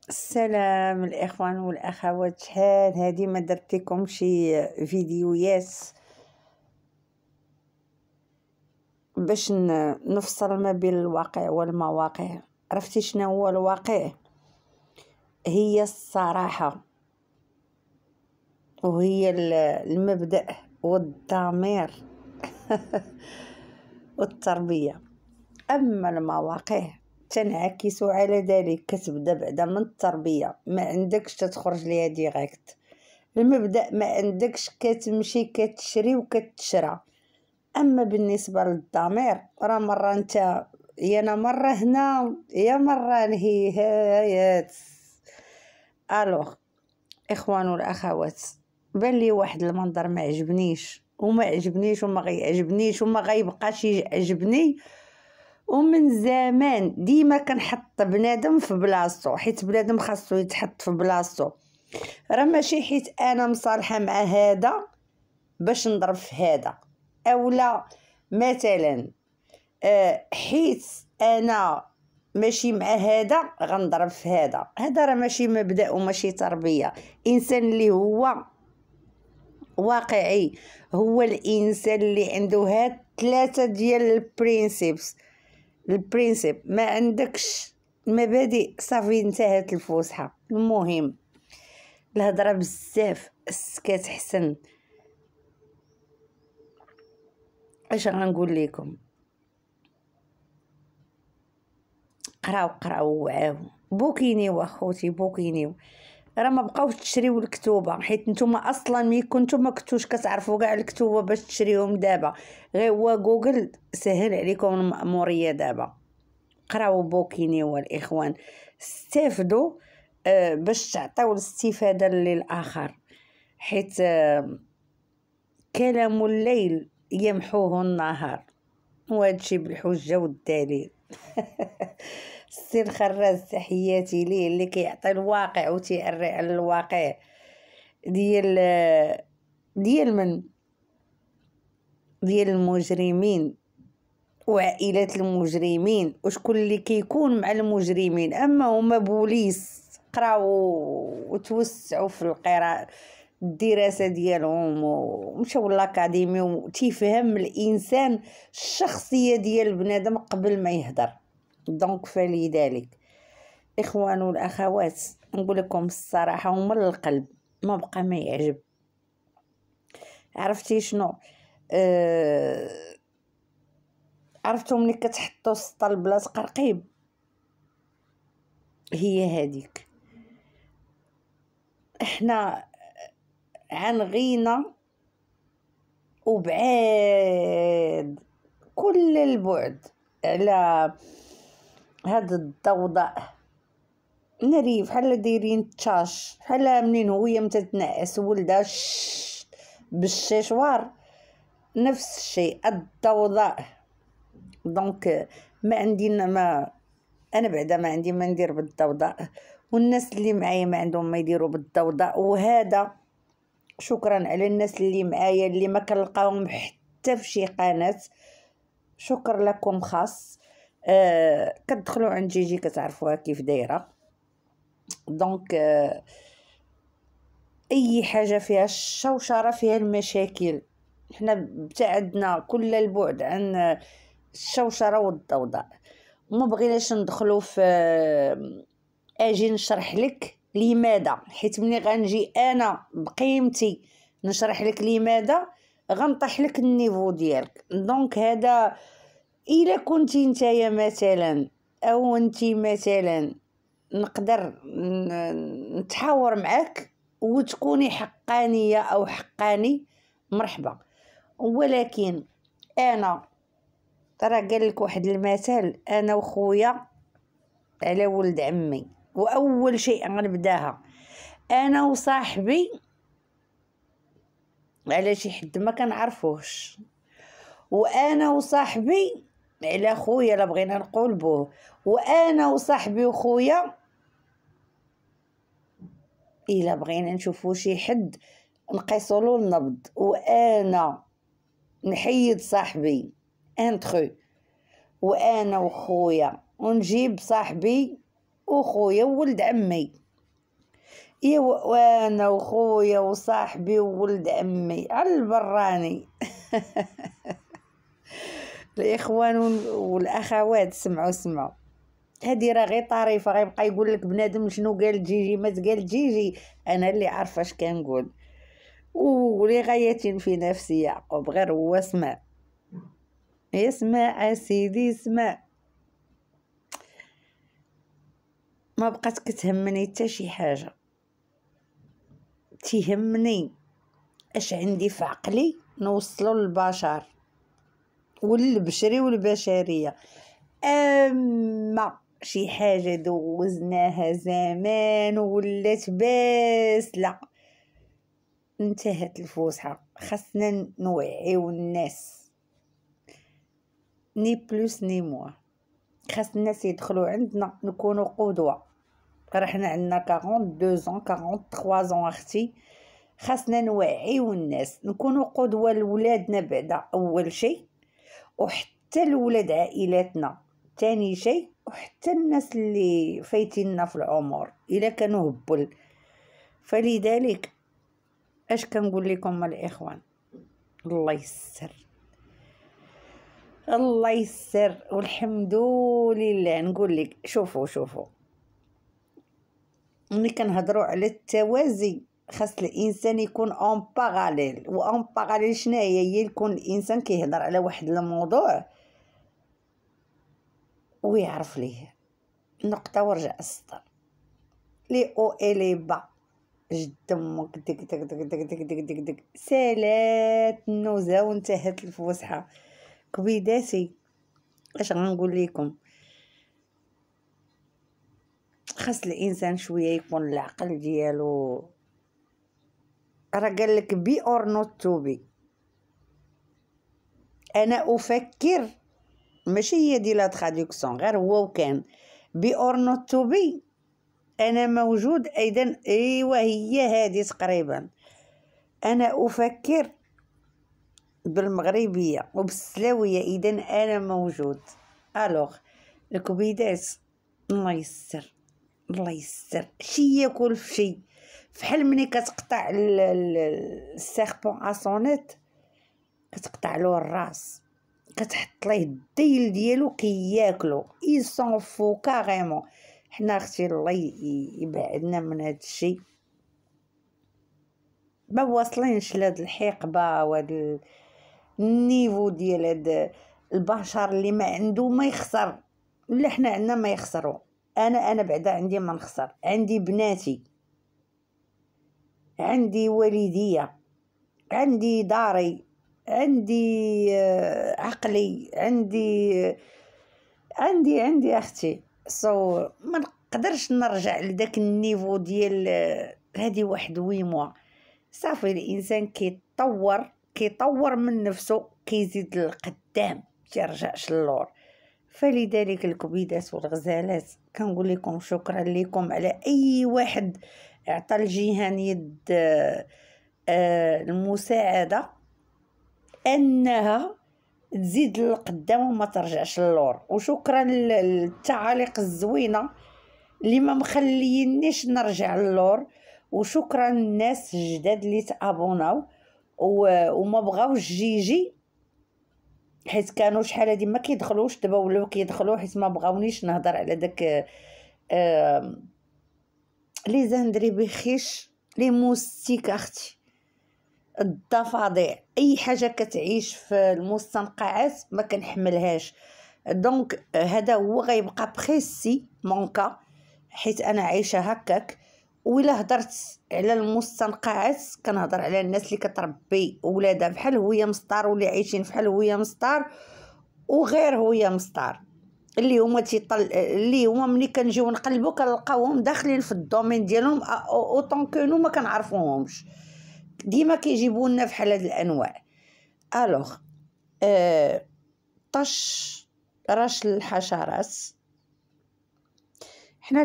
السلام الاخوان والاخوات، شحال هادي ما درت لكم شي فيديوهات باش نفصل ما بين الواقع والمواقع. عرفتي شنو هو الواقع؟ هي الصراحة، وهي المبدأ والضمير والتربية. اما المواقع تنعكس على ذلك، كتبدا بعدا من التربية، ما عندكش تتخرج ليها ديريكت. المبدأ ما عندكش، كتمشي كتشري وكتشرى. اما بالنسبه للضمير، راه مره انت يا انا مره هنا يا مره نهايات. الوغ اخوان والاخوات، بان لي واحد المنظر ما عجبنيش وما عجبنيش وما غيعجبنيش وما غيبقاش يعجبني، ومن زمان ديما كنحط بنادم في بلاصتو، حيت بنادم خاصو يتحط في بلاصتو. راه ماشي حيت انا مصالحه مع هذا باش نضرب في هذا، اولا مثلا حيت انا ماشي مع هذا غنضرب في هذا راه ماشي مبدأ وماشي تربيه. انسان اللي هو واقعي هو الانسان اللي عنده هاد 3 ديال البرينسيپ. ما عندكش مبادئ صافي انتهت الفسحه. المهم الهضره بزاف، السكات حسن. اش غنقول لكم؟ قراو وعاو، بوكينيو اخوتي بوكينيو. راه ما بقاوش تشريو الكتوبه، حيت نتوما اصلا ملي كنتو ما كنتوش كتعرفوا كاع الكتوبه باش تشريهم. دابا غير هو جوجل سهل عليكم المأموريه. دابا قراو بوكينيو الاخوان، استافدوا باش تعطيو الاستفاده للاخر، حيت كلام الليل يمحوه النهار، وهادشي بالحجه والدليل. السي الخراز تحياتي ليه، اللي كيعطي الواقع وتيعري على الواقع ديال من ديال المجرمين وعائلات المجرمين، وشكون اللي كيكون مع المجرمين. اما هما بوليس، قراو وتوسعوا في القراءه الدراسه ديالهم ومشاو لاكاديمي، وتيفهم الانسان الشخصيه ديال بنادم قبل ما يهضر. دونك فلذلك اخوان والاخوات، نقول لكم الصراحه ومن القلب، ما بقى ما يعجب. عرفتي شنو؟ عرفتوا ملي كتحطوا السطل بلا تقرقيب؟ هي هذيك. احنا عن غينا وبعاد كل البعد على هاد الضوضاء ناري، بحال دايرين تشاش، بحال منين هي متتنعس ولدها بالشيشوار، نفس الشيء الضوضاء. دونك ما عندي ما انا بعدا ما عندي ما ندير بالضوضاء، والناس اللي معايا ما عندهم ما يديروا بالضوضاء. وهذا شكرا على الناس اللي معايا اللي ما كنلقاهم حتى في شي قناه، شكر لكم خاص. كتدخلوا عند جيجي كتعرفوها كيف دايره. دونك اي حاجه فيها الشوشره فيها المشاكل. حنا ابتعدنا كل البعد عن الشوشره والضوضاء، وما بغيناش ندخلوا في اجي نشرح لك لماذا، حيت ملي غنجي انا بقيمتي نشرح لك لماذا غنطيح لك النيفو ديالك. دونك هذا الا كنتي نتايا مثلا او انتي مثلا نقدر نتحاور معاك وتكوني حقانيه او حقاني، مرحبا. ولكن انا ترى قال لك واحد المثال، انا وخويا على ولد عمي، واول شيء غنبداها انا وصاحبي على شي حد ما كنعرفوش، وانا وصاحبي على خويا لا بغينا نقول بوه، وانا وصاحبي وخويا الا بغينا نشوفو شي حد نقيسولو النبض، وانا نحيد صاحبي انتخو، وانا وخويا ونجيب صاحبي وخويا وولد عمي، وانا وخويا وصاحبي وولد عمي على البراني. الاخوان والاخوات سمعوا هادي راه غير طريفه، غيبقى يقول لك بنادم شنو قال جيجي ما تقال جيجي، انا اللي عارفه اش كنقول. ولغاية في نفسي يعقوب، غير هو اسمع اسمع سيدي اسمع. ما بقات كتهمني حتى شي حاجه، تيهمني اش عندي في عقلي نوصلو للبشر والبشري والبشريه. اما شي حاجه دوزناها زمان ولات لا انتهت الفسحه، خاصنا نوعيو الناس، ني بلوس ني موا. خاص الناس يدخلوا عندنا نكونوا قدوه. راه حنا عندنا 42 ans 43 ans اختي، خاصنا نوعيو الناس نكونوا قدوه لولادنا بعدا اول شيء، وحتى لولاد عائلاتنا تاني شيء، وحتى الناس اللي فايتيننا في العمر الا كانوا هبل. فلذلك اش كنقول لكم الاخوان، الله يسر الله يسر والحمد لله. نقول لك شوفوا ملي كنهضروا على التوازي خاص الانسان يكون اون باراليل. و باراليل شنو هي يكون الانسان كيهضر على واحد الموضوع ويعرف ليه نقطه ورجع السطر، لي او اي لي با، جد امك دك دك دك دك دك دك دك دك سالات النوزه وانتهت الفسحه. كبيداتي اش غنقول لكم، خاص الانسان شويه يكون العقل ديالو. راه قال لك بي اور نوت تو بي، انا افكر ماشي هي دي لا تراديكسيون، غير هو وكان بي اور نوت تو بي، انا موجود ايضا. ايوا هي هذه تقريبا، انا افكر بالمغربيه وبالسلاويه اذا انا موجود. الوغ الكبيدات الله يسر الله يسر، شي ياكل في شي. فحال ملي كتقطع السيربون اسونيت كتقطع له الراس، كتحط ليه الديل ديالو كياكلو اي سون فو كاريمون. حنا اختي الله يبعدنا من هذا الشيء، ما واصلينش لهاد الحقبه وهاد النيفو ديال هاد البشر اللي ما عنده ما يخسر، ولا حنا عندنا ما يخسروا. انا بعدا عندي ما نخسر، عندي بناتي، عندي والديا، عندي داري، عندي عقلي، عندي اختي. ما نقدرش نرجع لذاك النيفو ديال هذه واحد ويموا. صافي الانسان كيطور من نفسه، كيزيد للقدام، تيرجعش للور. فلذلك الكبيدات والغزالات كنقول لكم شكرا لكم على اي واحد اعطى الجيهان يد المساعده انها تزيد للقدام وما ترجعش للور. وشكرا للتعاليق الزوينه اللي ما مخلينيش نرجع للور. وشكرا للناس الجداد اللي تابوناو وما بغاوش جيجي، حيت كانوا شحال هادي ما كيدخلوش، دابا ولاو كيدخلوا حيت ما بغاونيش نهضر على داك لي زاندري بخيش لي موستيك اختي، الضفادع، اي حاجه كتعيش في المستنقعات ما كنحملهاش. دونك هذا هو غيبقى بريسي مونكا، حيت انا عايشه هكاك. وإلا هضرت على المستنقعات كنهضر على الناس اللي كتربي ولادها بحال هويا مسطار، واللي عايشين بحال هويا مسطار وغير هويا مسطار، اللي هما ملي كنجيو نقلبو كنلقاوهم داخلين في الدومين ديالهم اوطون كونو ما كنعرفوهمش، ديما كيجيبوا لنا بحال هاد الانواع. الوغ طش رش الحشرات، حنا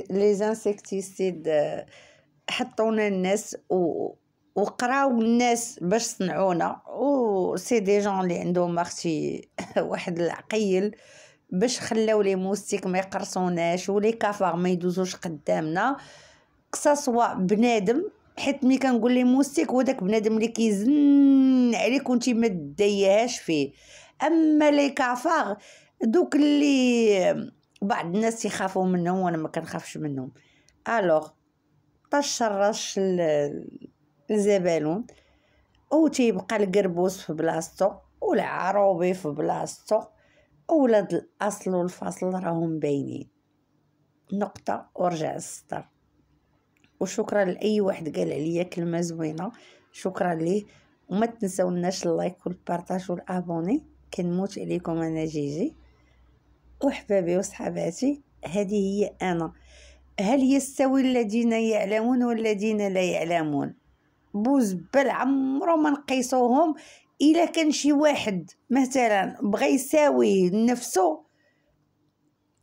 لي زانسيكتيسيد حطونا الناس وقراو الناس باش صنعونا، و سي دي جون اللي عندهم اختي واحد العقيل باش خلاو لي موستيك ما يقرصوناش ولي كافار ما يدوزوش قدامنا كسا بنادم، حيت ملي كنقول لي موستيك هو داك بنادم اللي كيزن عليك وانتي ما دايهاش فيه. اما لي كافار دوك اللي بعض الناس يخافوا منهم وانا ما كنخافش منهم. الوغ طشرش الزبالون او تيبقى القربوس في بلاصتو والعروبي في بلاصتو، اولاد الاصل والفصل راهم باينين. نقطه ورجع السطر. وشكرا لاي واحد قال عليا كلمه زوينه، شكرا ليه. وما تنساوناش اللايك والبارطاج والابوني. كنموت عليكم انا جيجي وحبابي وصحاباتي. هذه هي انا. هل يستوي الذين يعلمون والذين لا يعلمون؟ بوزبل عمرو ما نقيسوهم. الا كان شي واحد مثلا بغى يساوي نفسه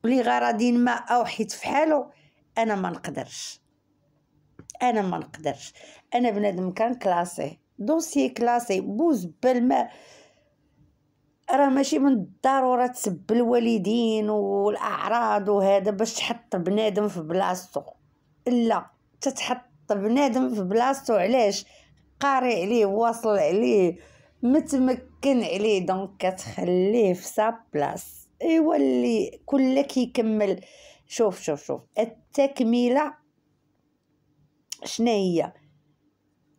لغرض ما او حيت فحالو، انا ما نقدرش. انا بنادم كان كلاسي دوسي كلاسي بوزبل. ما راه ماشي من الضروره تسب الوالدين والاعراض وهذا باش تحط بنادم في بلاصتو. لا، تتحط بنادم في بلاصتو. علاش؟ قاري عليه، واصل عليه، متمكن عليه، دونك كتخليه في سا بلاص. ايوا اللي كل كيكمل. شوف التكمله شنو هي؟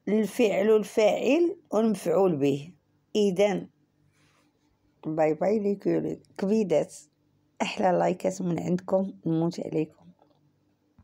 الفعل والفاعل والمفعول به. اذا باي باي ليكولي كبيدات. احلى لايكات من عندكم، نموت عليكم.